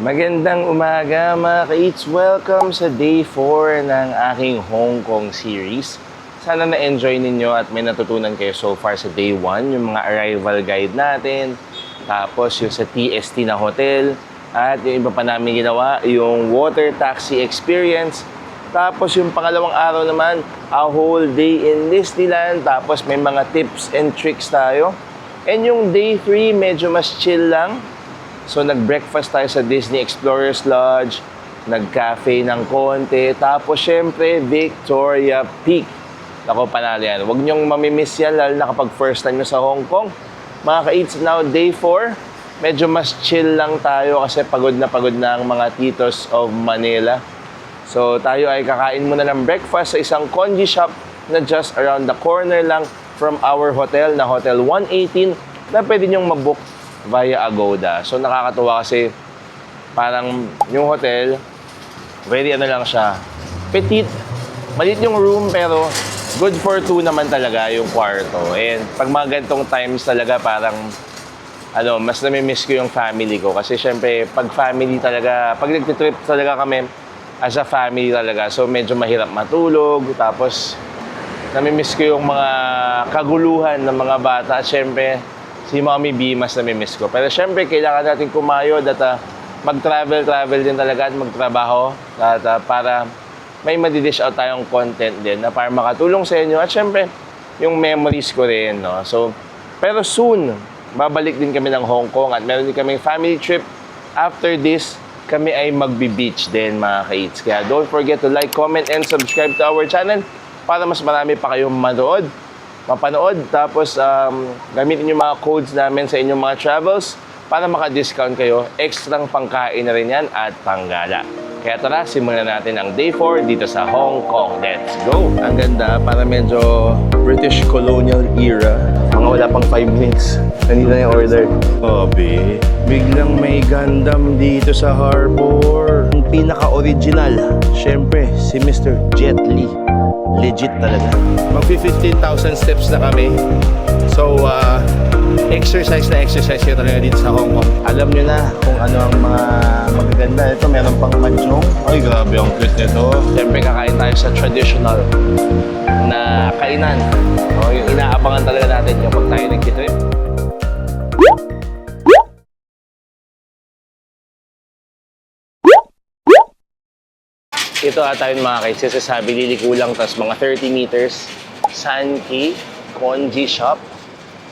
Magandang umaga mga ka-eats. Welcome sa day 4 ng aking Hong Kong series. Sana na-enjoy ninyo at may natutunan kayo so far sa day 1, yung mga arrival guide natin, tapos yung sa TST na hotel, at yung iba pa namin ginawa, yung water taxi experience. Tapos yung pangalawang araw naman, a whole day in Disneyland, tapos may mga tips and tricks tayo. And yung day 3, medyo mas chill lang. So, nag-breakfast tayo sa Disney Explorers Lodge, nag-cafe ng konti, tapos syempre, Victoria Peak. Ako, panalo yan. Huwag niyong mamimiss yan, lalo na kapag first time nyo sa Hong Kong. Mga ka-eats, now day 4, medyo mas chill lang tayo kasi pagod na ang mga titos of Manila. So, tayo ay kakain muna ng breakfast sa isang congee shop na just around the corner lang from our hotel na Hotel 118 na pwede nyong mabook via Agoda. So nakakatuwa kasi parang yung hotel, very ano lang siya, petite, maliit yung room pero good for 2 naman talaga yung kwarto. And pag mga ganitong times talaga parang mas nami-miss ko yung family ko kasi syempre pag family talaga, pag nagtitrip talaga kami as a family talaga, so medyo mahirap matulog, tapos nami-miss ko yung mga kaguluhan ng mga bata at syempre si Mommy B, mas nami-miss ko. Pero syempre, kailangan natin kumayod at mag-travel din talaga at magtrabaho at para may madi-dish out tayong content din na para makatulong sa inyo. At syempre, yung memories ko rin, no? So, pero soon, babalik din kami ng Hong Kong at meron din kaming family trip. After this, kami ay magbi-beach din, mga ka-eats. Kaya don't forget to like, comment, and subscribe to our channel para mas marami pa kayong mapanood. Tapos gamitin yung mga codes namin sa inyong mga travels para maka-discount kayo. Extrang pangkain na rin yan at panggala. Kaya tara, simulan natin ang day 4 dito sa Hong Kong. Let's go! Ang ganda, para medyo British colonial era. Mga wala pang 5 minutes. Nandito na yung order. Obi, biglang may Gundam dito sa harbor. Ang pinaka-original, syempre, si Mr. Jet Li. Legit talaga. Mag-15,000 steps na kami. So, exercise kayo talaga dito sa Hong Kong. Alam nyo na kung ano ang mga magaganda. Ito, meron pang mahjong. Ay, grabe ang cute nito. Siyempre, kakain tayo sa traditional na kainan. O, yung inaabangan talaga natin yung pag tayo nag-trip. Ito ata yung mga kaits, sasabi liliko lang, tapos mga 30 meters, Sankey Congee Shop.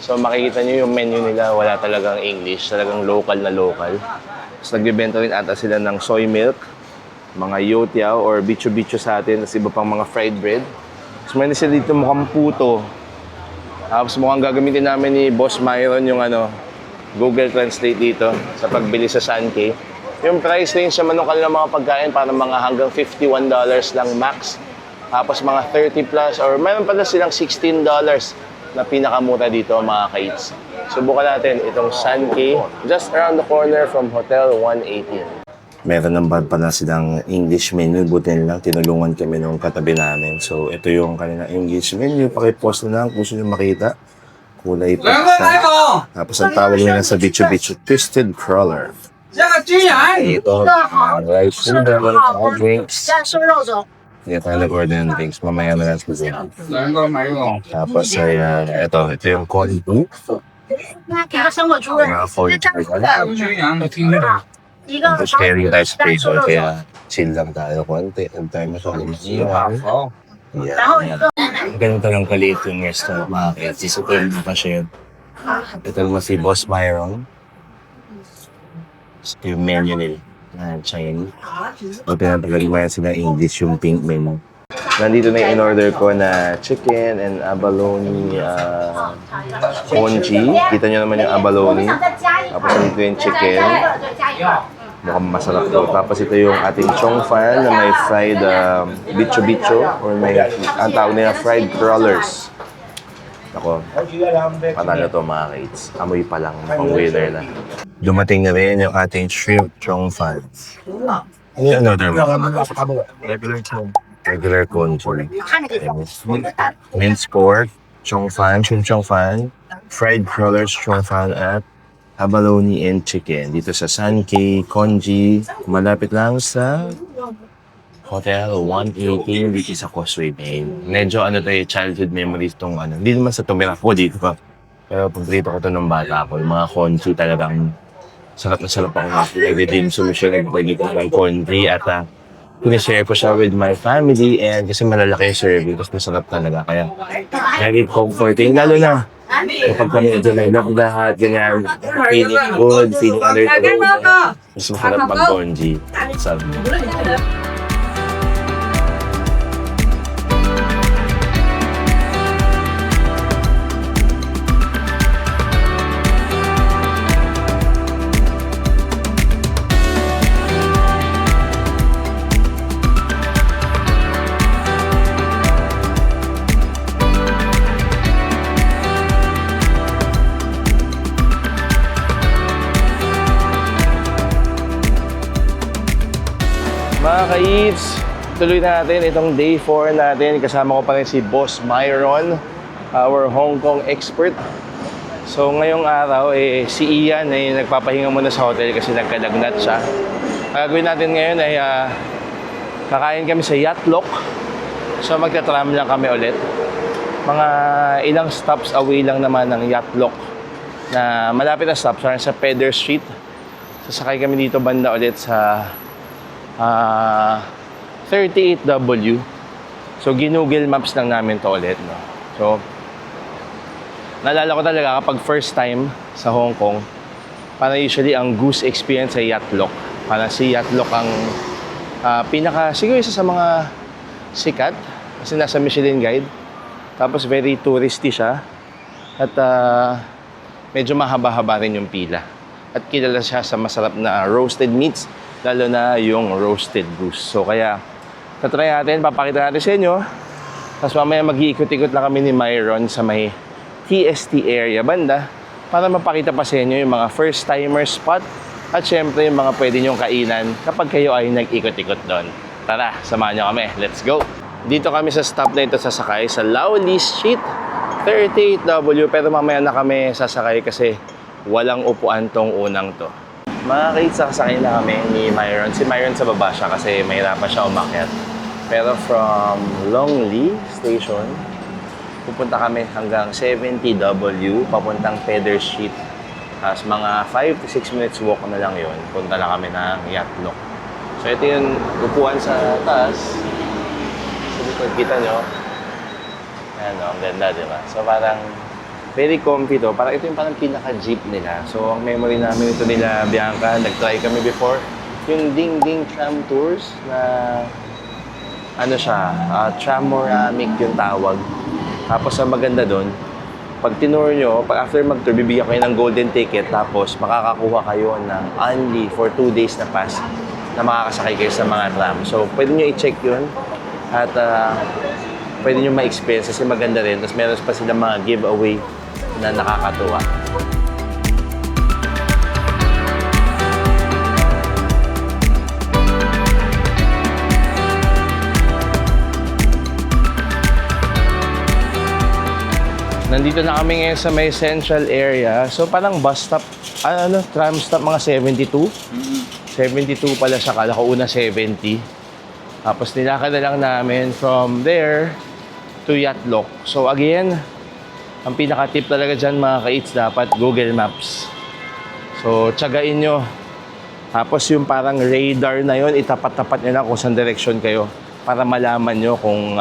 So makikita nyo yung menu nila, wala talagang English, talagang local na local. Tapos nagbibenta rin ata sila ng soy milk, mga youtiao or bicho-bicho sa atin, tapos iba pang mga fried bread. Tapos may sila dito mukhang puto. Tapos mukhang gagamitin namin ni Boss Myron yung Google Translate dito sa pagbili sa Sankey. Yung price range naman ng kanilang mga pagkain para mga hanggang $51 lang max. Tapos mga 30 plus or mayroon pala silang $16 na pinakamura dito mga ka-eats. Subukan natin itong Sankey just around the corner from Hotel 118. Meron naman pala silang English menu. Buti lang, tinulungan kami nung katabi namin. So ito yung kanilang English menu. Pakipost na lang kung gusto nyo makita. Kulay pa siya. Tapos ang tawag nila sa bicho-bicho, Twisted Crawler. Ito, rice noodle, drinks. Hindi tayo nag-order ng drinks. Mamaya na lang sa tapos ay, ito yung corned beef. Mga foil. Tapos sharing tayo sa peso. Kaya chill lang tayo konti. Ang tayo masakit. Ganun talang kaliit yung restaurant mga kids. Super mo pa siya yun. Ito naman si Boss Myron. Yung menu nila na Chinese. O pinapagawa sila English yung pink menu. Nandito na yung in-order ko na chicken and abalone congee. Kita nyo naman yung abalone. Tapos nandito yung chicken. Mukhang masarap to. Tapos ito yung ating chong fan na may fried bicho-bicho or may ang tawag nila fried crawlers. Ako, panalo to mga kids. Amoy pa lang, pang winner na. Dumating na rin yung ating shrimp chong fan. Ano yung another one? Regular congee. Minced pork, chong fan, shrimp chong fan, fried crawlers chong fan at abalone and chicken dito sa San Kay Konji. Malapit lang sa Hotel 118 dito sa Causeway Bay. Medyo childhood memories tong Hindi naman sa tumira ko dito pa. Pero paborito ko to nung bata ako. Yung mga konji talagang sarap na sarap ako. Nag-redeem solution. Nag-pwede ko ng konji at pinashare ko siya with my family and kasi malalaki yung serving. Tapos masarap talaga. Kaya very comforting. Lalo na kapag kami medyo may lock lahat, ganyan. Feeling good, feeling alert. Mas masarap mag-konji. Sabi mo. Mga ka-eats, tuloy natin itong day 4 natin. Kasama ko pa rin si Boss Myron, our Hong Kong expert. So ngayong araw, si Ian ay nagpapahinga muna sa hotel kasi nagkalagnat siya. Ang gagawin natin ngayon ay kakain kami sa Yacht Lock. So magta-tram lang kami ulit. Mga ilang stops away lang naman ng Yacht Lock na malapit na stop sa Pedder Street. Sasakay kami dito banda ulit sa 38W. So, ginugel maps lang namin to ulit. No? So, naalala ko talaga kapag first time sa Hong Kong, parang usually ang goose experience ay Yacht Lock. Parang si Yacht Lock ang siguro isa sa mga sikat kasi nasa Michelin Guide. Tapos very touristy siya at medyo mahaba-haba rin yung pila. At kilala siya sa masarap na roasted meats, lalo na yung roasted goose. So kaya, tatry natin, papakita natin sa inyo. Tapos mamaya mag-iikot-ikot na kami ni Myron sa may TST area banda para mapakita pa sa inyo yung mga first-timer spot at syempre yung mga pwede nyong kainan kapag kayo ay nag-ikot-ikot doon. Tara, samahan nyo kami. Let's go! Dito kami sa stop na ito sasakay sa Lowly Street, 38W. Pero mamaya na kami sasakay kasi walang upuan tong unang to. Mga kaits, sakasakay na kami ni Myron. Si Myron sa baba siya kasi mahirapan siya umakyat. Pero from Longli Station, pupunta kami hanggang 70W, papuntang Pedder Street. Tapos mga 5 to 6 minutes walk na lang yun. Punta na kami ng Yacht Lock. So ito yung upuan sa taas. So dito kita nyo. Ayan o, ang ganda, diba? So parang very comfy to. Parang ito yung parang pinaka-jeep nila. So, ang memory namin ito nila, Bianca, nag-try kami before. Yung Ding Ding Tram Tours na tramoramic yung tawag. Tapos, ang maganda doon, pag tinur nyo, after mag-tour, bibigyan kayo ng golden ticket. Tapos, makakakuha kayo ng only for 2 days na pass na makakasakay kayo sa mga tram. So, pwede nyo i-check yun. At pwede nyo ma-experience kasi maganda rin. Tapos, meron pa silang mga giveaway na nakakatuwa. Nandito na kami ngayon sa may central area. So parang bus stop, tram stop mga 72. 72 pala siya, kala ko una 70. Tapos nilakad na lang namin from there to Yacht Lock. So again, ang pinaka-tip talaga dyan mga ka-eats, dapat Google Maps. So, tsagain nyo. Tapos yung parang radar na yun, itapat-tapat nyo lang kung saan direction kayo para malaman nyo kung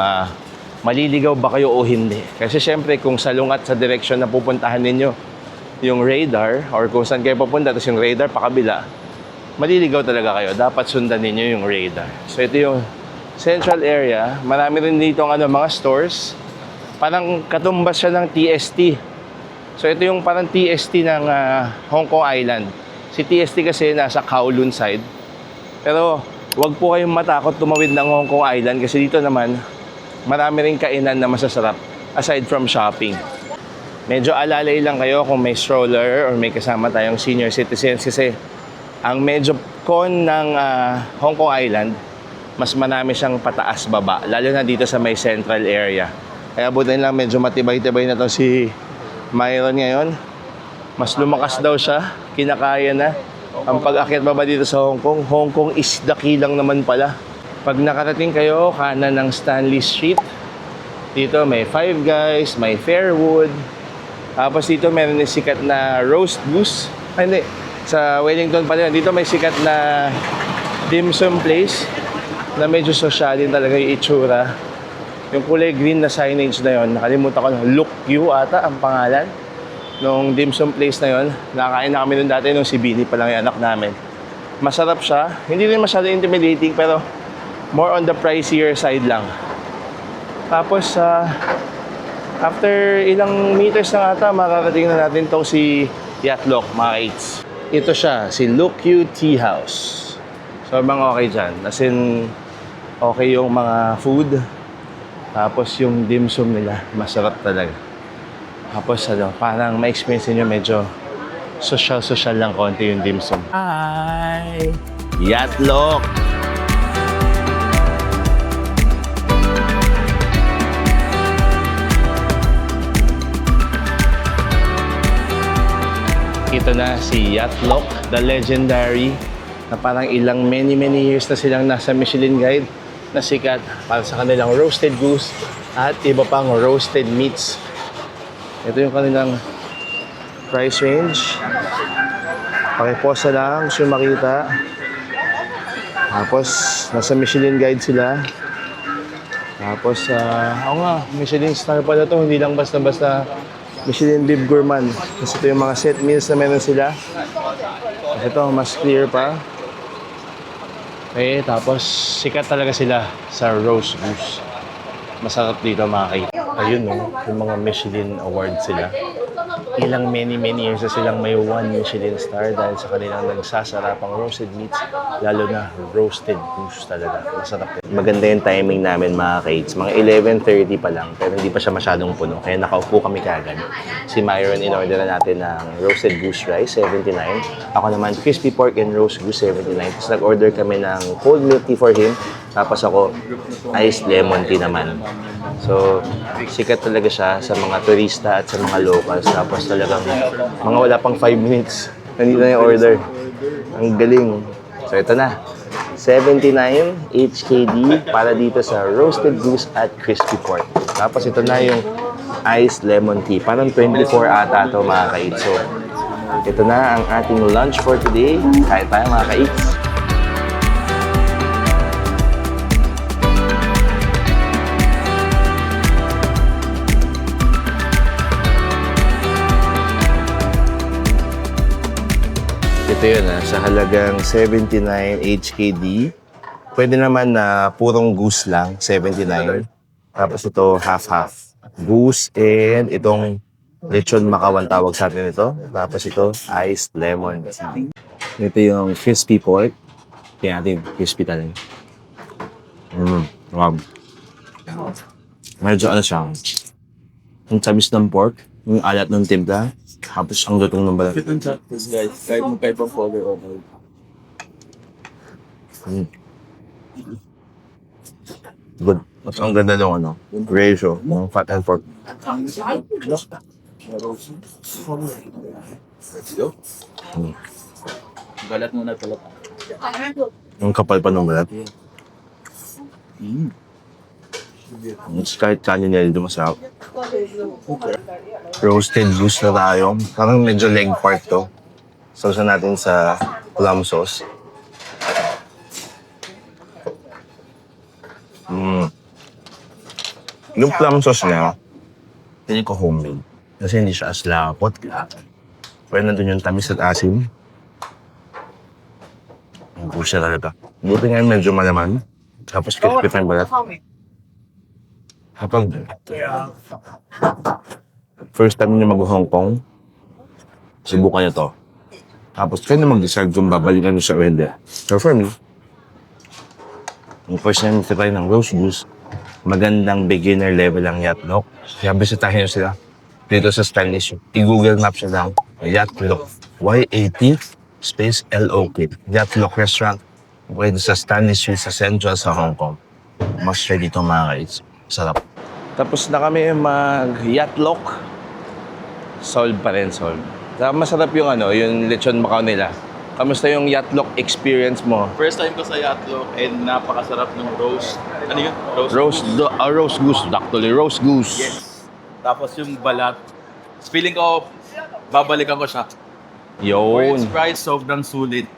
maliligaw ba kayo o hindi. Kasi syempre, kung salungat sa direction na pupuntahan ninyo yung radar or kung saan kayo pupunta, tapos yung radar pakabila, maliligaw talaga kayo. Dapat sundan ninyo yung radar. So, ito yung central area. Marami rin dito mga stores. Parang katumbas siya ng TST. So ito yung parang TST ng Hong Kong Island. Si TST kasi nasa Kowloon side. Pero wag po kayong matakot tumawid ng Hong Kong Island kasi dito naman marami rin kainan na masasarap aside from shopping. Medyo alalay lang kayo kung may stroller or may kasama tayong senior citizens kasi ang medyo con ng Hong Kong Island, mas marami siyang pataas baba, lalo na dito sa may central area. Kaya buti lang medyo matibay-tibay na to si Myron ngayon. Mas lumakas daw siya, kinakaya na. Ang pag-akyat baba dito sa Hong Kong, Hong Kong is the key lang naman pala. Pag nakarating kayo, kanan ng Stanley Street, dito may Five Guys, may Fairwood. Tapos dito meron yung sikat na roast goose. Ay hindi, sa Wellington pa rin. Dito may sikat na dim sum place na medyo sosyalin talaga yung itsura. Yung kulay green na signage na yon, nakalimutan ko na, Look You ata ang pangalan nung dim sum place na yon. Nakakain na kami nun dati nung si Billy pa lang yung anak namin. Masarap siya, hindi rin masyado intimidating pero more on the pricier side lang. Tapos after ilang meters na ata, makakarating na natin tong si Yatlok, mga kaits. Ito siya, si Look You Tea House. Sobrang okay dyan. As in, okay yung mga food. Tapos yung dim sum nila, masarap talaga. Tapos parang ma-experience nyo medyo social lang konti yung dim sum. Hi! Yatlok! Ito na si Yatlok, the legendary, na parang ilang many years na silang nasa Michelin Guide na sikat para sa kanilang roasted goose at iba pang roasted meats. Ito yung kanilang price range. Pakiposa lang, gusto makita. Tapos, nasa Michelin Guide sila. Tapos, Michelin star pala to, hindi lang basta-basta Michelin Bib Gourmand. Kasi ito yung mga set meals na meron sila. Ito, mas clear pa. Okay, tapos sikat talaga sila sa roast goose. Masarap dito mga kait. Ayun yung mga Michelin Awards sila. Ilang many years na silang may 1 Michelin star dahil sa kanilang nagsasarapang roasted meats, lalo na roasted goose talaga. Masarap din. Maganda yung timing namin mga kaits. Mga 11:30 pa lang, pero hindi pa siya masyadong puno. Kaya nakaupo kami kagad. Si Myron, in-order na natin ng roasted goose rice, 79. Ako naman, crispy pork and roast goose, 79. Tapos nag-order kami ng cold milk tea for him. Tapos ako, iced lemon tea naman. So, sikat talaga siya sa mga turista at sa mga locals. Tapos talagang mga wala pang 5 minutes. Nandito na yung order. Ang galing. So, ito na. 79 HKD para dito sa roasted goose at crispy pork. Tapos ito na yung iced lemon tea. Parang 24 ata ito mga kaits. So, ito na ang ating lunch for today. Kain tayo mga kaits. Ito yun sa halagang 79 HKD. Pwede naman na purong goose lang, 79. Tapos ito half-half. Goose and itong lechon makawan tawag sa atin ito. Tapos ito iced lemon. Ito yung crispy pork. Kaya natin crispy talaga. Wow. Medyo siya. Yung tamis ng pork, yung alat ng timpla. Tapos ang lutong ng balat. This guys, kahit mo kahit pang folder okay. Good. Mas ang ganda ng ratio ng fat and pork. Balat muna balat. Yung kapal pa ng balat. Kahit kanin niya dito masarap. Roasted goose na tayo. Parang medyo leg part to. Sausan natin sa plum sauce. Yung plum sauce niya, hindi ko homemade. Kasi hindi siya as lapot. Pwede na dun yung tamis at asim. Ang gusto talaga. Buti nga medyo malaman. Tapos crispy pa yung balat. Kapag first time niyo mag-Hong Kong, subukan niyo to. Tapos kayo na mag-decide kung babalikan niyo sa hindi. So for me, yung first time niyo try ng roast goose, magandang beginner level ang Yatlok. Kaya bisitahin niyo sila dito sa Stanley Street. I-Google Maps niyo lang, Yatlok. Y-A-T space L-O-K. Yatlok Restaurant. Pwede sa Stanley Street sa Central sa Hong Kong. Mas ready dito mga guys. Sarap. Tapos na kami mag-Yatlok. Solve pa rin, solve. Masarap yung yung lechon Macau nila. Kamusta yung Yatlok experience mo? First time ko sa Yatlok and napakasarap ng roast. Ano yun? Roast goose. Actually, roast goose. Yes. Tapos yung balat. Feeling ko, babalikan ko siya. For its Yun. price, sobrang sulit.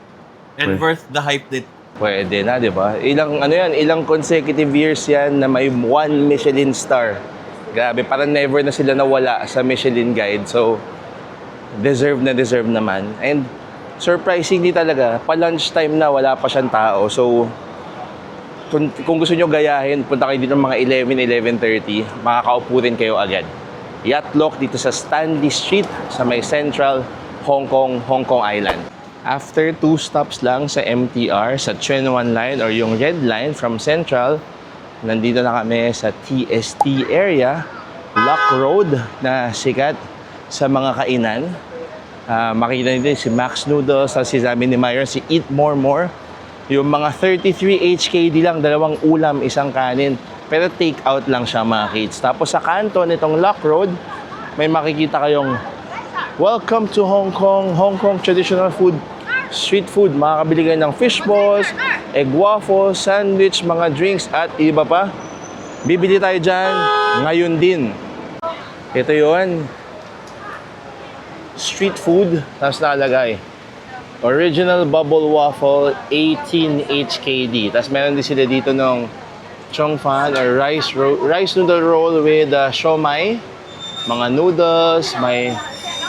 And worth the hype din. Pwede na, di ba? Ilang consecutive years yan na may 1 Michelin star. Grabe, parang never na sila nawala sa Michelin Guide. So, deserve naman. And surprisingly talaga, pa-lunchtime na wala pa siyang tao. So, kung gusto nyo gayahin, punta kayo dito mga 11, 11:30, makakaupo rin kayo agad. Yatlok dito sa Stanley Street sa may Central, Hong Kong Island. After 2 stops lang sa MTR, sa Tuen Văn Line or yung Red Line from Central, nandito na kami sa TST area, Lock Road na sikat sa mga kainan. Makita nyo din si Max Noodles, si sabi ni Myron, si Eat More More. Yung mga 33 HKD lang, 2 ulam, 1 kanin. Pero take out lang siya mga kids. Tapos sa kanto nitong Lock Road, may makikita kayong Welcome to Hong Kong traditional food, street food. Makakabili kayo ng fish balls, egg waffles, sandwich, mga drinks at iba pa. Bibili tayo dyan ngayon din. Ito yun. Street food, tapos nakalagay original bubble waffle 18 HKD. Tapos meron din sila dito ng chong fan or rice noodle roll with siomai, mga noodles, may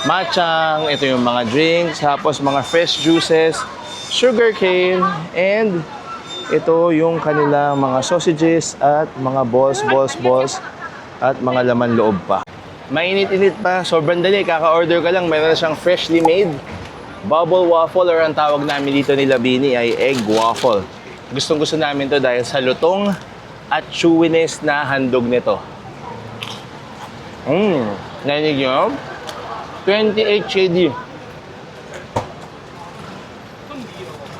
matchang, ito yung mga drinks, tapos mga fresh juices, sugar cane, and ito yung kanilang mga sausages at mga balls at mga laman loob pa. Mainit-init pa, sobrang dali, kaka-order ka lang, meron na siyang freshly made bubble waffle or ang tawag namin dito nila Bini ay egg waffle. Gustong-gusto namin to dahil sa lutong at chewiness na handog nito. Narinig nyo? 28 KD.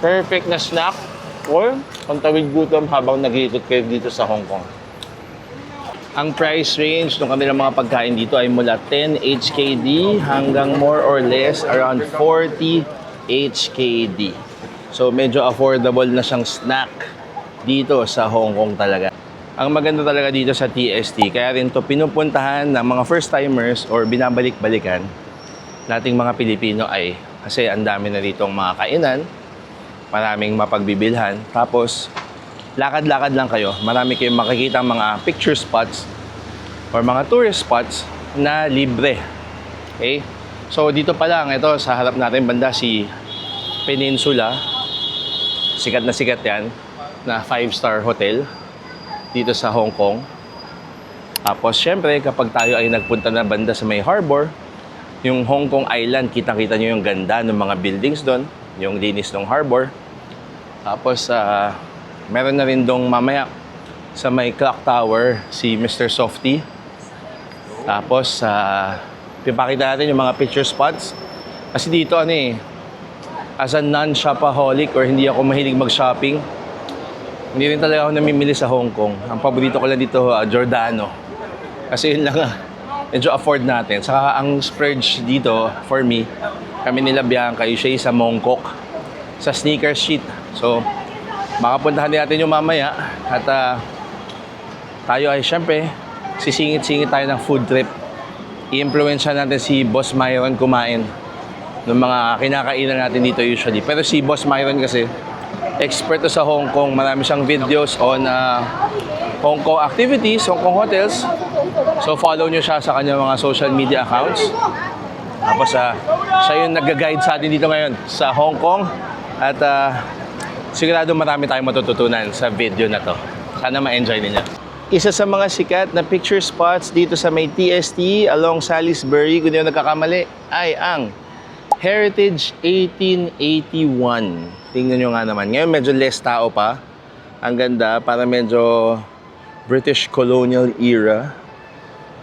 Perfect na snack or pantawid gutom habang nag-iikot kayo dito sa Hong Kong. Ang price range ng kanilang mga pagkain dito ay mula 10 HKD hanggang more or less around 40 HKD. So medyo affordable na siyang snack dito sa Hong Kong talaga. Ang maganda talaga dito sa TST, kaya rin to pinupuntahan ng mga first-timers or binabalik-balikan nating mga Pilipino ay kasi ang dami na ditong mga kainan, maraming mapagbibilhan, tapos lakad-lakad lang kayo, marami kayong makikita mga picture spots or mga tourist spots na libre. Okay? So dito pa lang, ito sa harap natin banda si Peninsula. Sikat na sikat yan na 5-star hotel dito sa Hong Kong. Tapos syempre kapag tayo ay nagpunta na banda sa may harbor, yung Hong Kong Island, kitang-kita nyo yung ganda ng mga buildings doon, yung linis ng harbor. Tapos meron na rin dong mamaya sa may clock tower si Mr. Softy. Tapos pipakita natin yung mga picture spots. Kasi dito as a non-shopaholic or hindi ako mahilig mag-shopping, hindi rin talaga ako namimili sa Hong Kong. Ang paborito ko lang dito, Giordano. Kasi yun lang medyo afford natin. Saka ang splurge dito, for me, kami nila Bianca, usually sa Mongkok, sa Sneaker Street. So, makapuntahan din natin yung mamaya. At tayo ay syempre, sisingit-singit tayo ng food trip. I-influensya natin si Boss Myron kumain ng mga kinakainan natin dito usually. Pero si Boss Myron kasi, expert sa Hong Kong. Marami siyang videos on Hong Kong activities, Hong Kong hotels. So follow nyo siya sa kanyang mga social media accounts. Tapos siya yung nag-guide sa atin dito ngayon sa Hong Kong. At sigurado marami tayong matututunan sa video na to. Sana ma-enjoy ninyo. Isa sa mga sikat na picture spots dito sa may TST along Salisbury, kung di ako nagkakamali, ay ang Heritage 1881. Tingnan nyo nga naman. Ngayon medyo less tao pa. Ang ganda, para medyo British colonial era.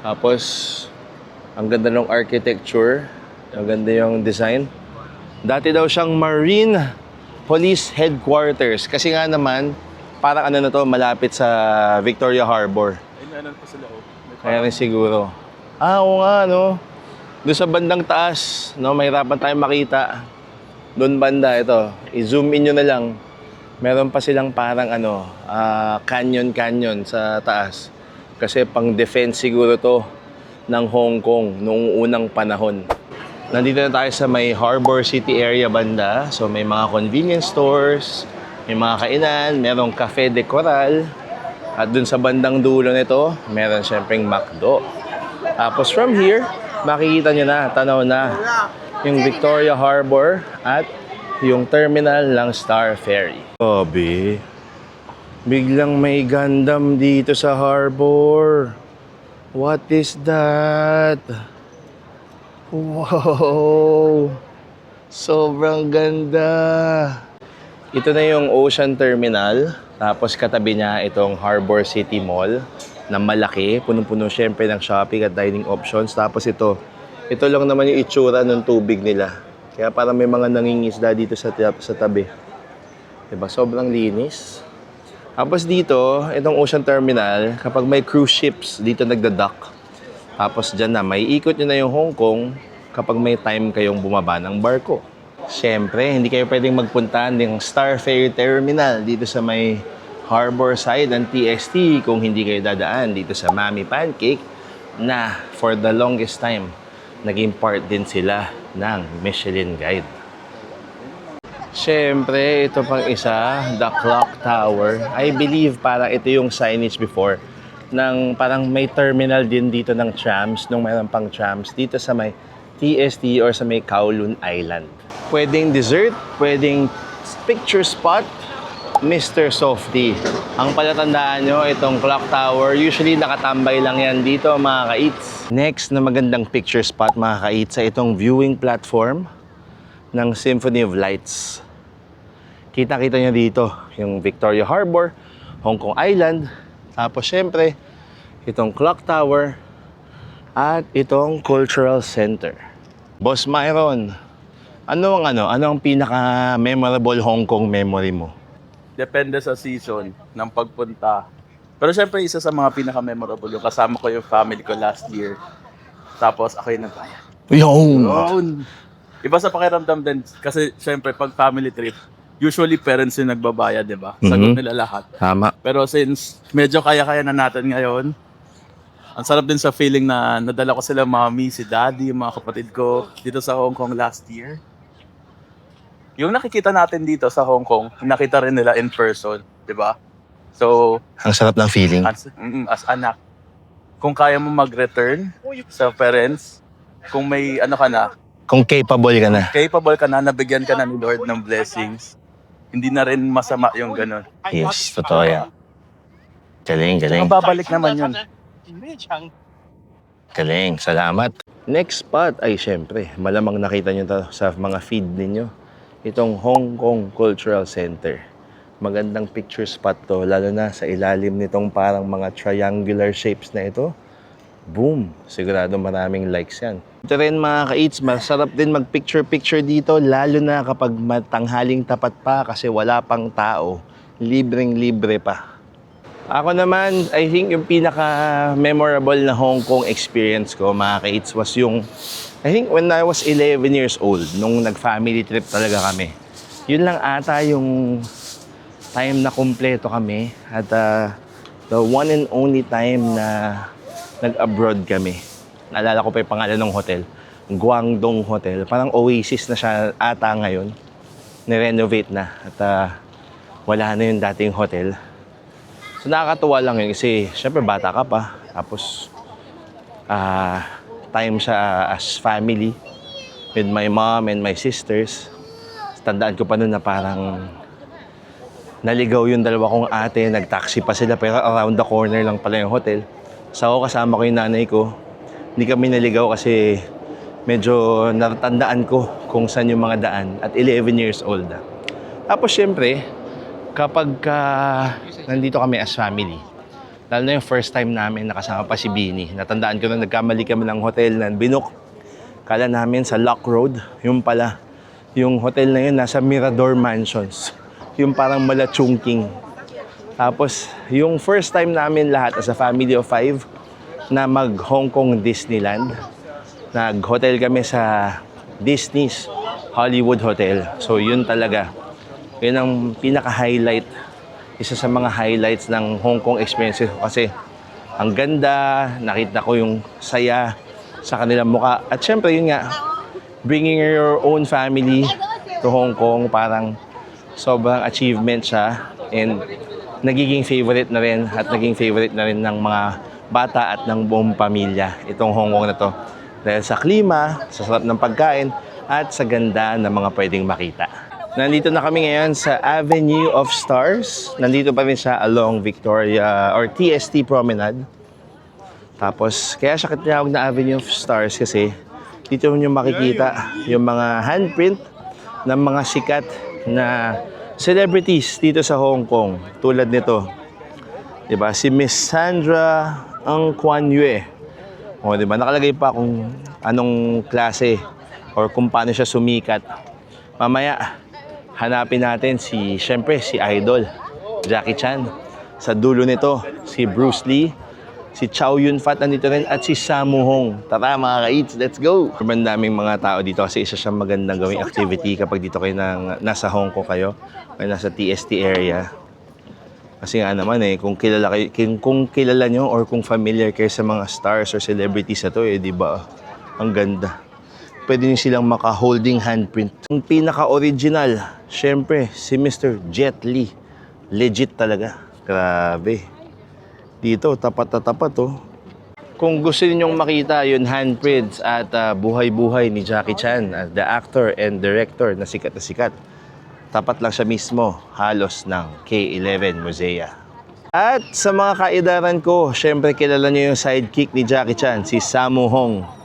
Tapos, ang ganda ng architecture. Ang ganda yung design. Dati daw siyang Marine Police Headquarters. Kasi nga naman, parang na to, malapit sa Victoria Harbor. Ay, nanan pa sila Kaya rin siguro. Oo nga, no? Doon sa bandang taas, no, mahirapan tayong makita. Doon banda, ito. I-zoom in nyo na lang. Meron pa silang parang canyon sa taas. Kasi pang defense siguro to ng Hong Kong noong unang panahon. Nandito na tayo sa may Harbor City area banda. So may mga convenience stores, may mga kainan, merong Cafe de Coral. At dun sa bandang dulo nito, meron syempreng McDo. Tapos from here, makikita nyo na, tanaw na, yung Victoria Harbor at yung terminal ng Star Ferry. Sabi, biglang may Gundam dito sa harbor. What is that? Wow! Sobrang ganda! Ito na yung Ocean Terminal. Tapos katabi niya itong Harbor City Mall na malaki. Punong-puno syempre ng shopping at dining options. Tapos ito lang naman yung itsura ng tubig nila. Kaya parang may mga nangingisda dito sa tabi. Diba? Sobrang linis. Tapos dito, itong Ocean Terminal, kapag may cruise ships, dito nagda-dock. Tapos dyan na, may ikot nyo na yung Hong Kong kapag may time kayong bumaba ng barko. Siyempre, hindi kayo pwedeng magpunta ng Star Ferry Terminal dito sa may harbor side ng TST kung hindi kayo dadaan dito sa Mami Pancake na for the longest time, naging part din sila ng Michelin Guide. Siyempre, ito pang isa, the Clock Tower. I believe parang ito yung signage before ng parang may terminal din dito ng trams, nung mayroon pang trams dito sa may TST or sa may Kowloon Island. Pwedeng dessert, pwedeng picture spot, Mr. Softy. Ang palatandaan nyo, itong Clock Tower, usually nakatambay lang yan dito mga ka-eats. Next na magandang picture spot mga ka-eats sa itong viewing platform ng Symphony of Lights. Kita-kita nyo dito yung Victoria Harbor, Hong Kong Island, tapos syempre itong Clock Tower at itong Cultural Center. Boss Myron, ano ang pinaka-memorable Hong Kong memory mo? Depende sa season ng pagpunta. Pero syempre, isa sa mga pinaka-memorable yung kasama ko yung family ko last year. Tapos ako yung nagbayad. Yung! Iba sa pakiramdam din. Kasi syempre, pag family trip, usually parents yung nagbabayad, di ba? Sagot nila lahat. Tama. Pero since medyo kaya-kaya na natin ngayon, ang sarap din sa feeling na nadala ko sila mommy, si daddy, yung mga kapatid ko dito sa Hong Kong last year. Yung nakikita natin dito sa Hong Kong, nakita rin nila in person, di ba? So, Ang sarap ng feeling. as anak, kung kaya mo mag-return sa parents, kung may ano ka na, Kung capable ka na. capable ka na, nabigyan ka na ni Lord ng blessings, hindi na rin masama yung ganun. Yes, totoo yan. Galing, galing. Ang babalik naman yun. Galing, salamat. Next spot ay syempre, malamang nakita nyo to sa mga feed ninyo. Itong Hong Kong Cultural Center. Magandang picture spot to, lalo na sa ilalim nitong parang mga triangular shapes na ito. Boom! Sigurado maraming likes yan. Ito rin mga ka-eats, masarap din mag-picture-picture dito, lalo na kapag matanghaling tapat pa kasi wala pang tao. Libreng-libre pa. Ako naman, I think yung pinaka-memorable na Hong Kong experience ko, mga ka-eats, was yung, I think when I was 11 years old, nung nag-family trip talaga kami. Yun lang ata yung time na kumpleto kami at the one and only time na nag-abroad kami. Naalala ko pa yung pangalan ng hotel, Guangdong Hotel. Parang Oasis na siya ata ngayon. Nirenovate na at wala na yung dating hotel. So nakakatuwa lang yun kasi syempre bata ka pa. Tapos time siya as family with my mom and my sisters. Tandaan ko pa noon na parang naligaw yung dalawa kong ate. Nag-taxi pa sila pero around the corner lang pala yung hotel. So ako kasama ko yung nanay ko. Hindi kami naligaw kasi medyo natandaan ko kung saan yung mga daan at 11 years old na. Tapos syempre, kapag nandito kami as family, lalo na yung first time namin nakasama pa si Bini, natandaan ko na nagkamali kami ng hotel na binook. Kala namin sa Lock Road, yung pala, yung hotel na yun nasa Mirador Mansions. Yung parang Malachungking. Tapos, yung first time namin lahat as a family of 5 na mag Hong Kong Disneyland, Nag-hotel kami sa Disney's Hollywood Hotel. So yun talaga. Yun ang pinaka-highlight. Isa sa mga highlights ng Hong Kong experience ko kasi ang ganda, nakita ko yung saya sa kanilang mukha. At syempre yun nga, bringing your own family to Hong Kong, parang sobrang achievement siya. And nagiging favorite na rin at naging favorite na rin ng mga bata at ng buong pamilya itong Hong Kong na to. Dahil sa klima, sa sarap ng pagkain, at sa ganda ng mga pwedeng makita. Nandito na kami ngayon sa Avenue of Stars. Nandito pa rin siya along Victoria or TST Promenade. Tapos, kaya siya tinawag na Avenue of Stars kasi dito nyo makikita yung mga handprint ng mga sikat na celebrities dito sa Hong Kong. Tulad nito. Diba? Si Miss Sandra Ang Kuan Yue. O, diba? Nakalagay pa kung anong klase or kung paano siya sumikat. Mamaya, hanapin natin syempre, si Idol, Jackie Chan. Sa dulo nito, si Bruce Lee, si Chow Yun-fat nandito rin, at si Sammo Hung. Tara mga ka-eats, let's go! Sobrang daming mga tao dito kasi isa siyang magandang gawing activity kapag dito kayo nasa Hong Kong kayo o nasa TST area. Kasi nga naman kung kilala nyo or kung familiar kayo sa mga stars or celebrities na to di ba? Ang ganda. Pwede nyo silang maka-holding handprint. Ang pinaka-original, syempre, si Mr. Jet Li. Legit talaga. Grabe. Dito, tapat na tapat Kung gusto ninyong makita yung handprints at buhay-buhay ni Jackie Chan, the actor and director na sikat, tapat lang siya mismo, halos ng K11 Musea. At sa mga kaidaran ko, syempre kilala niyo yung sidekick ni Jackie Chan, si Sammo Hung.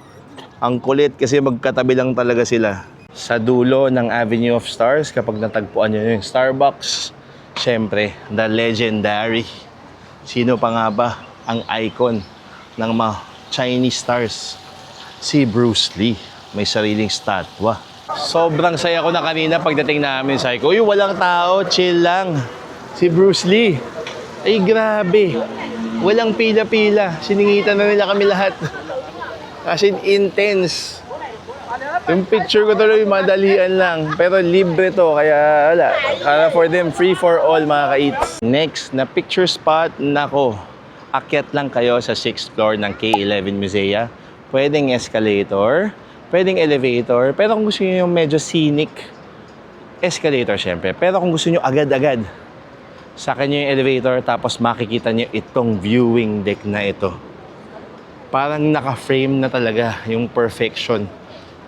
Ang kulit kasi magkatabi lang talaga sila. Sa dulo ng Avenue of Stars, kapag natagpuan nyo yung Starbucks, syempre, the legendary. Sino pa nga ba ang icon ng mga Chinese stars? Si Bruce Lee. May sariling statwa. Sobrang saya ko na kanina pagdating namin. Sabi ko, uy, walang tao, chill lang. Si Bruce Lee. Ay, grabe. Walang pila-pila. Siningitan na nila kami lahat. As in, intense. Yung picture ko tuloy, madalian lang. Pero libre to, kaya wala. For them, free for all, mga ka-eats. Next na picture spot, nako. Akyat lang kayo sa 6th floor ng K11 Musea. Pwedeng escalator, pwedeng elevator. Pero kung gusto niyo yung medyo scenic, escalator syempre. Pero kung gusto niyo agad-agad, sa kanya yung elevator, tapos makikita niyo itong viewing deck na ito. Parang naka-frame na talaga yung perfection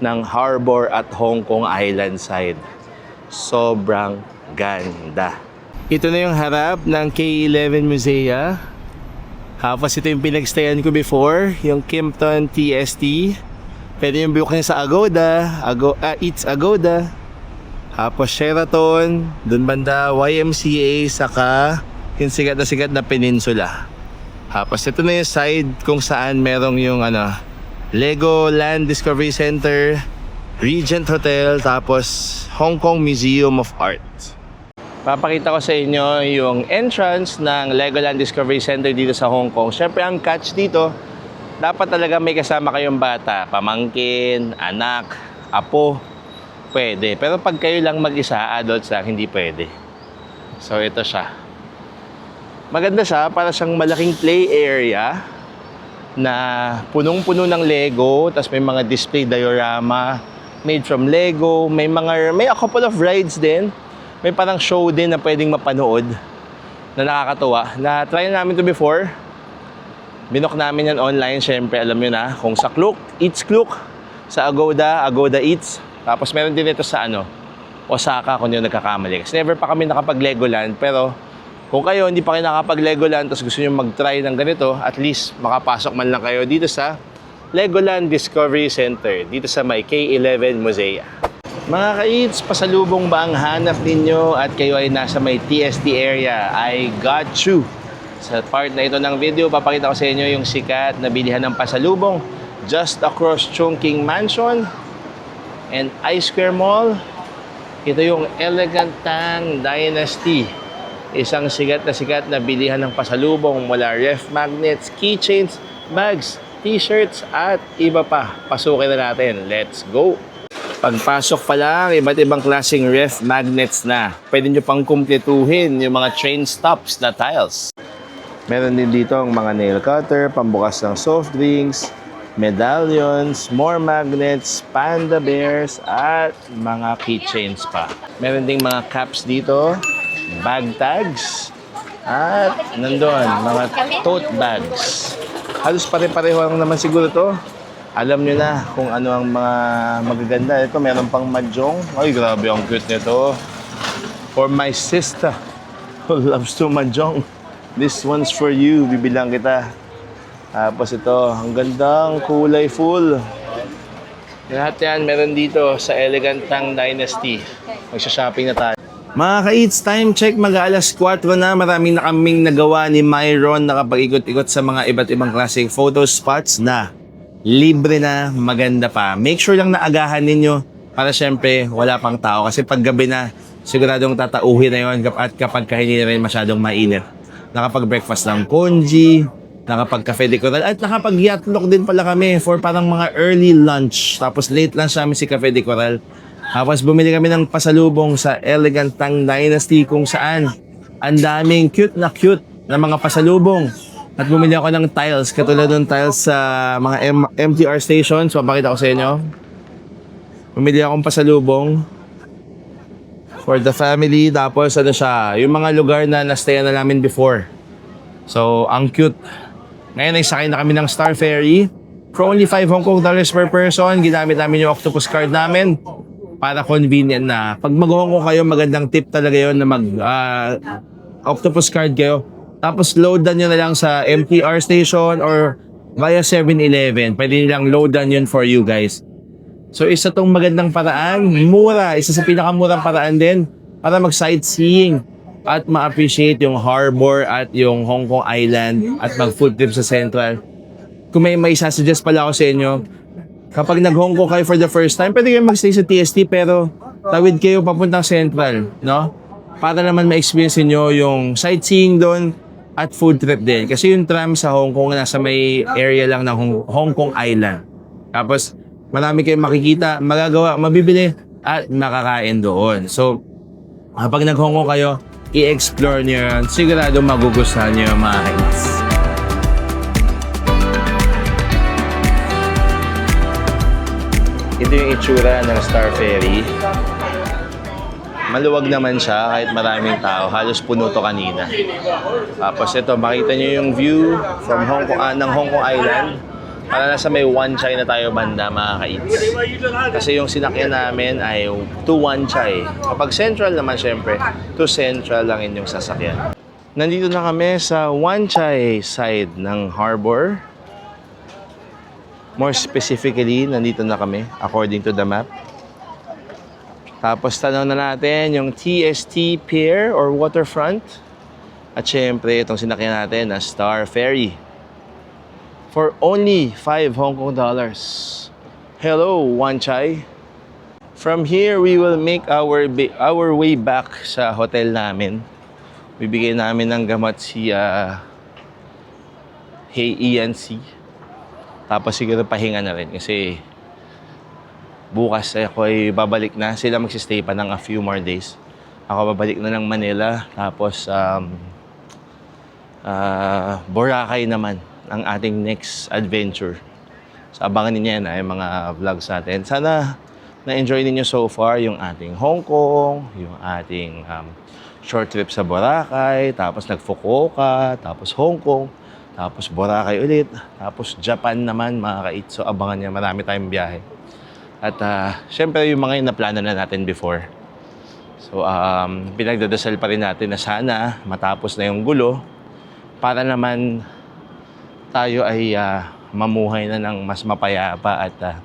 ng harbor at Hong Kong Island side. Sobrang ganda. Ito na yung harap ng K11 Musea. Tapos ito yung pinagstayan ko before, yung Kimpton TST. Pwede yung book niya sa Agoda, Eats Agoda. Tapos Sheraton, dun banda YMCA, saka yung sikat na Peninsula. Tapos ito na yung side kung saan merong yung Legoland Discovery Center, Regent Hotel, tapos Hong Kong Museum of Art. Papakita ko sa inyo yung entrance ng Legoland Discovery Center dito sa Hong Kong. Siyempre ang catch dito, dapat talaga may kasama kayong bata, pamangkin, anak, apo, pwede. Pero pag kayo lang mag-isa, adults lang, hindi pwede. So ito siya. Maganda siya, para siyang malaking play area na punong-puno ng Lego, tapos may mga display diorama made from Lego, may a couple of rides din. May parang show din na pwedeng mapanood na nakakatuwa. Na-try namin to before. Binook namin yan online, syempre alam nyo na, kung sa Klook, Eats Klook, sa Agoda, Agoda Eats. Tapos meron din ito sa Osaka, kung yun nagkakamali. Kasi never pa kami nakapag-Legoland, pero kung kayo hindi pa kayo nakapag-Legoland tapos gusto nyo mag-try ng ganito, at least makapasok man lang kayo dito sa Legoland Discovery Center, dito sa may K11 Musea. Mga ka-eats, pasalubong ba ang hanap ninyo at kayo ay nasa may TST area? I got you! Sa part na ito ng video, papakita ko sa inyo yung sikat na bilihan ng pasalubong just across Chungking Mansion and I Square Mall. Ito yung Elegant Tang Dynasty. Isang sikat na bilihan ng pasalubong mula ref magnets, keychains, bags, t-shirts at iba pa. Pasukin na natin. Let's go! Pagpasok pa lang, iba't ibang klaseng ref magnets na. Pwede nyo pang kumpletuhin yung mga train stops na tiles. Meron din dito ang mga nail cutter, pambukas ng soft drinks, medallions, more magnets, panda bears, at mga keychains pa. Meron ding mga caps dito, bag tags, at nandun, mga tote bags. Halos pare-pareho lang naman siguro to. Alam nyo na kung ano ang mga magaganda. Ito, meron pang mahjong. Ay, grabe, ang cute nito. For my sister who loves to mahjong. This one's for you. Bibilang kita. Tapos ito, ang gandang kulay full. Lahat yan, meron dito sa Elegant Tang Dynasty. Magsha-shopping na tayo. Mga ka-eats, time check, mag-aalas 4 na. Maraming na kaming nagawa ni Myron nakapag-ikot-ikot sa mga iba't ibang klaseng photo spots na libre na, maganda pa. Make sure lang na agahan ninyo para syempre wala pang tao. Kasi pag gabi na, siguradong tatauhin na yun at kapag hindi na rin masyadong mainit. Nakapag-breakfast ng congee, nakapag-cafe de coral, at nakapag-yatlog din pala kami for parang mga early lunch. Tapos late lunch namin si Cafe de Coral. Tapos bumili kami ng pasalubong sa Elegant Tang Dynasty kung saan ang daming cute na mga pasalubong. At bumili ako ng tiles, katulad ng tiles sa mga MTR stations. Papakita ko sa inyo. Bumili akong pasalubong for the family. Tapos ano siya, yung mga lugar na nastayan na namin before. So, ang cute. Ngayon ay sakay na kami ng Star Ferry. For only 5 Hong Kong dollars per person, ginamit namin yung octopus card namin para convenient na. Pag mag-Hong Kong kayo, magandang tip talaga yon na octopus card kayo. Tapos loadan nyo na lang sa MTR station or via 7-Eleven. Pwede nilang loadan yun for you guys. So isa tong magandang paraan, mura. Isa sa pinakamurang paraan din para mag-sightseeing at ma-appreciate yung harbor at yung Hong Kong Island at mag-food trip sa Central. Kung may suggest pala ako sa inyo, kapag nag-Hong Kong kayo for the first time, pwede kayo mag-stay sa TST pero tawid kayo papuntang Central, no? Para naman ma-experience nyo yung sightseeing doon at food trip din. Kasi yung tram sa Hong Kong nasa may area lang ng Hong Kong Island. Tapos marami kayong makikita, magagawa, mabibili at makakain doon. So kapag nag-Hong Kong kayo, i-explore nyo yan. Sigurado magugustuhan nyo yung mga kainis. Ito yung itsura ng Star Ferry. Maluwag naman siya kahit maraming tao. Halos puno to kanina. Tapos ito, makita nyo yung view from Hong Kong, ng Hong Kong Island. Para nasa may Wan Chai na tayo banda, mga ka-eats. Kasi yung sinakyan namin ay to Wan Chai. Kapag Central naman syempre, to Central lang inyong sasakyan. Nandito na kami sa Wan Chai side ng harbor. More specifically, nandito na kami according to the map. Tapos tanaw na natin yung TST Pier or Waterfront. At syempre, itong sinakyan natin na Star Ferry. For only 5 Hong Kong dollars. Hello, Wan Chai. From here, we will make our way back sa hotel namin. Bibigay namin ng gamot si Hey Ian C. Tapos siguro pahinga na rin kasi bukas ako ay babalik na. Sila magsistay pa ng a few more days. Ako babalik na ng Manila. Tapos Boracay naman ang ating next adventure. So abangan ninyo yan ay mga vlogs natin. Sana na-enjoy ninyo so far yung ating Hong Kong, yung ating short trip sa Boracay, tapos nag-Fukuoka, tapos Hong Kong, tapos Boracay ulit, tapos Japan naman mga ka-eats. So abangan niya, marami tayong biyahe. At syempre yung mga yung naplano na natin before. So pinagdadasal pa rin natin na sana matapos na yung gulo para naman tayo ay mamuhay na ng mas mapayapa at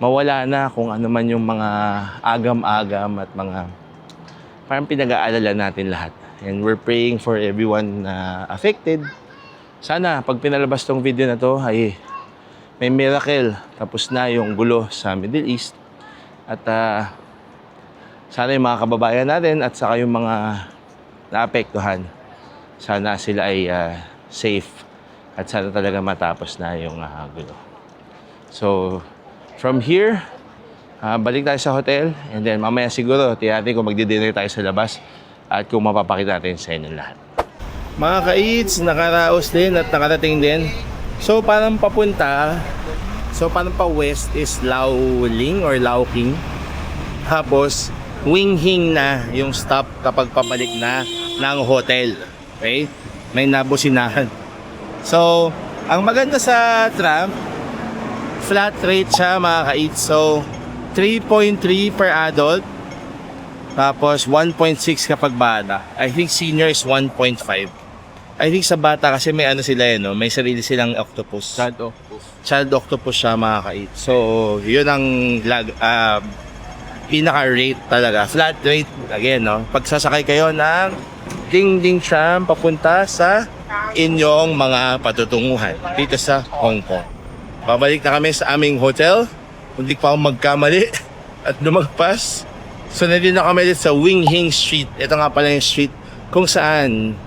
mawala na kung ano man yung mga agam-agam at mga parang pinag-aalala natin lahat. And we're praying for everyone affected. Sana pag pinalabas tong video na to ay may miracle, tapos na yung gulo sa Middle East. At sana yung mga kababayan natin at saka yung mga naapektuhan, sana sila ay safe At sana talaga matapos na yung gulo. So, from here, balik tayo sa hotel. And then mamaya siguro, tiyati kung magdi-dinner tayo sa labas. At kung mapapakita natin sa inyo lahat. Mga ka-eats, nakaraos din at nakarating din. So, parang papunta. So, parang pa west is Laoling or Laoking. Tapos, Winghing na yung stop kapag pabalik na ng hotel. Okay? May nabusinahan. So, ang maganda sa tram, flat rate siya mga ka-eats. So, 3.3 per adult. Tapos, 1.6 kapag bata. I think senior is 1.5. I think sa bata kasi may ano sila no? May sarili silang octopus. Child octopus siya mga ka-eats. So, yun ang pinaka-rate talaga. Flat rate, again, no? Pagsasakay kayo ng Dingding Tram papunta sa inyong mga patutunguhan dito sa Hong Kong. Babalik na kami sa aming hotel. Hindi pa ako magkamali at lumagpas. So, nandito na kami sa Winghing Street. Ito nga pala yung street kung saan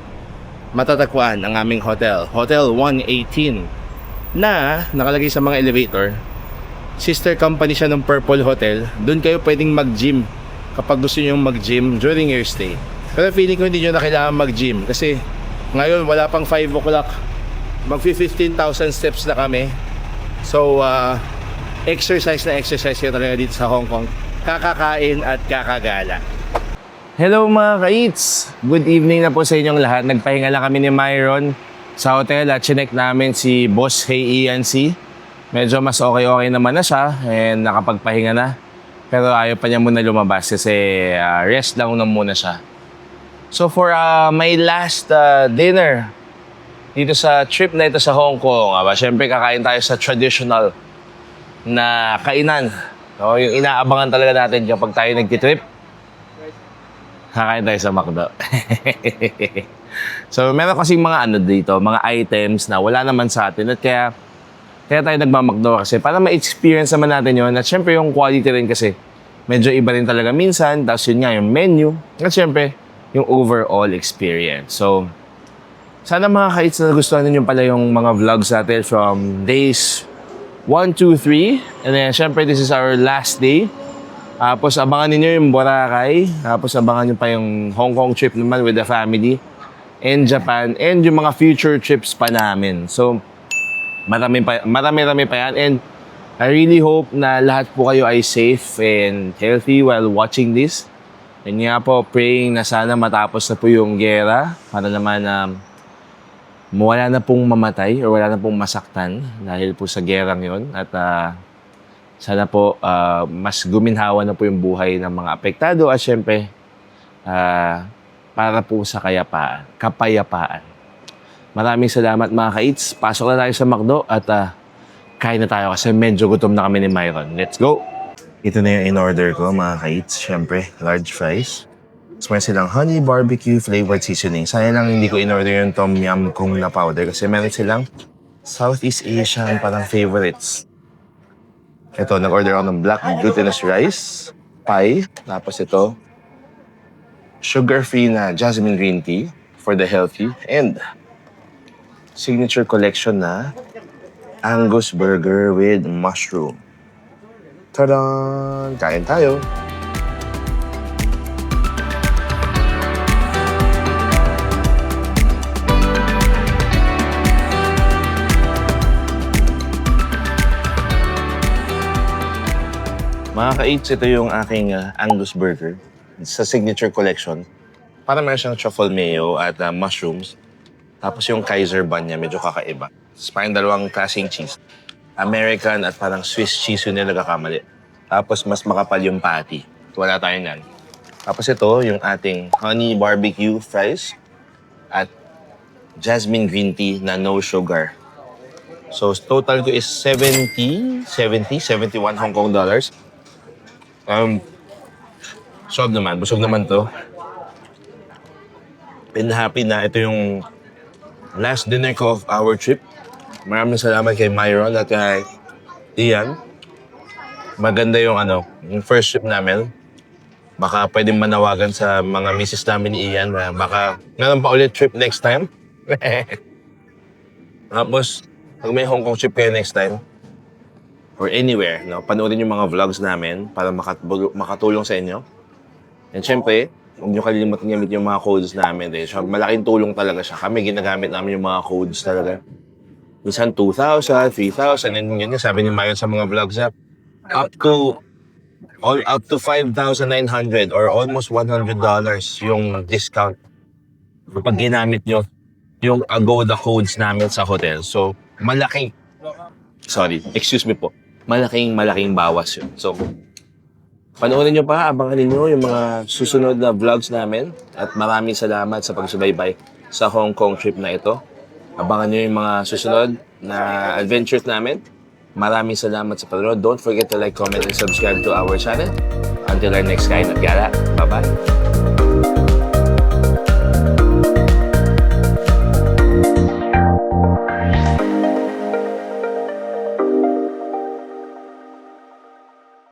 matatagpuan ang aming hotel. Hotel 118 na nakalagay sa mga elevator. Sister company siya ng Purple Hotel. Doon kayo pwedeng mag-gym kapag gusto niyo mag-gym during your stay. Pero feeling ko hindi nyo na kailangan mag-gym kasi ngayon wala pang 5 o'clock. Mag-15,000 steps na kami. So, exercise na exercise kayo talaga dito sa Hong Kong. Kakakain at kakagala. Hello mga ka-eats! Good evening na po sa inyong lahat. Nagpahinga lang kami ni Myron sa hotel at chinek namin si Boss Hey Ian C. Medyo mas okay naman na siya and nakapagpahinga na. Pero ayaw pa niya muna lumabas kasi rest lang muna siya. So for my last dinner dito sa trip na ito sa Hong Kong, syempre kakain tayo sa traditional na kainan. No, yung inaabangan talaga natin kapag tayo nagtitrip. Kakain tayo sa McDo. So meron kasing mga ano dito, mga items na wala naman sa atin at kaya tayo nagmamakdo kasi para ma-experience naman natin yun at syempre yung quality rin kasi medyo iba rin talaga minsan tapos yun nga yung menu at syempre yung overall experience. So sana mga ka-eats na nagustuhan ninyo pala yung mga vlogs natin from days 1, 2, 3 and then syempre this is our last day. Tapos abangan niyo yung Boracay, tapos abangan niyo pa yung Hong Kong trip naman with the family and Japan and yung mga future trips pa namin. So marami pa yan and I really hope na lahat po kayo ay safe and healthy while watching this. And nga po, praying na sana matapos na po yung gera para naman wala na pong mamatay or wala na pong masaktan dahil po sa gerang yon at sana po mas guminhawa na po yung buhay ng mga apektado at syempre para po sa kapayapaan. Maraming salamat mga ka-eats. Pasok na tayo sa McDo at kain na tayo kasi medyo gutom na kami ni Myron. Let's go! Ito na yung in-order ko mga ka-eats. Siyempre, large fries. Tapos may silang honey barbecue flavored seasoning. Sayang lang hindi ko in-order yung tom yum kung na powder kasi meron silang Southeast Asian parang favorites. Ito, nag-order ako ng black glutinous rice, pie, tapos ito, sugar-free na jasmine green tea for the healthy, and signature collection na Angus burger with mushroom. Tadaan! Kain tayo! Mga ka-eats, ito yung aking Angus burger sa signature collection. Para meron siyang truffle mayo at mushrooms. Tapos yung Kaiser bun niya, medyo kakaiba. Tapos parang dalawang klaseng cheese. American at parang Swiss cheese yun nila nagkakamali. Tapos mas makapal yung patty. Wala tayo nan. Tapos ito, yung ating honey barbecue fries at jasmine green tea na no sugar. So total ko is 71 Hong Kong dollars. Busog naman to. And happy na ito yung last dinner ko of our trip. Maraming salamat kay Myron at kay Ian. Maganda yung yung first trip namin. Baka pwedeng manawagan sa mga misis namin ni Ian na baka meron pa ulit trip next time. Tapos, pag may Hong Kong trip kayo next time, or anywhere, no, panoorin yung mga vlogs namin para makatulong sa inyo. And syempre, huwag nyo kalimutan gamit yung mga codes namin. So, malaking tulong talaga siya. Kami ginagamit namin yung mga codes talaga. Minsan 2,000, 3,000, and yun yung sabi ni Mayon sa mga vlogs niya. Up to 5,900 or almost $100 yung discount kapag ginamit nyo yung Agoda codes namin sa hotel. So, excuse me po. Malaking bawas yun. So, panoorin nyo pa, abangan nyo yung mga susunod na vlogs namin at maraming salamat sa pagsubaybay sa Hong Kong trip na ito. Abangan nyo yung mga susunod na adventures namin. Maraming salamat sa panonood. Don't forget to like, comment, and subscribe to our channel. Until our next Kain at Gala. Bye-bye!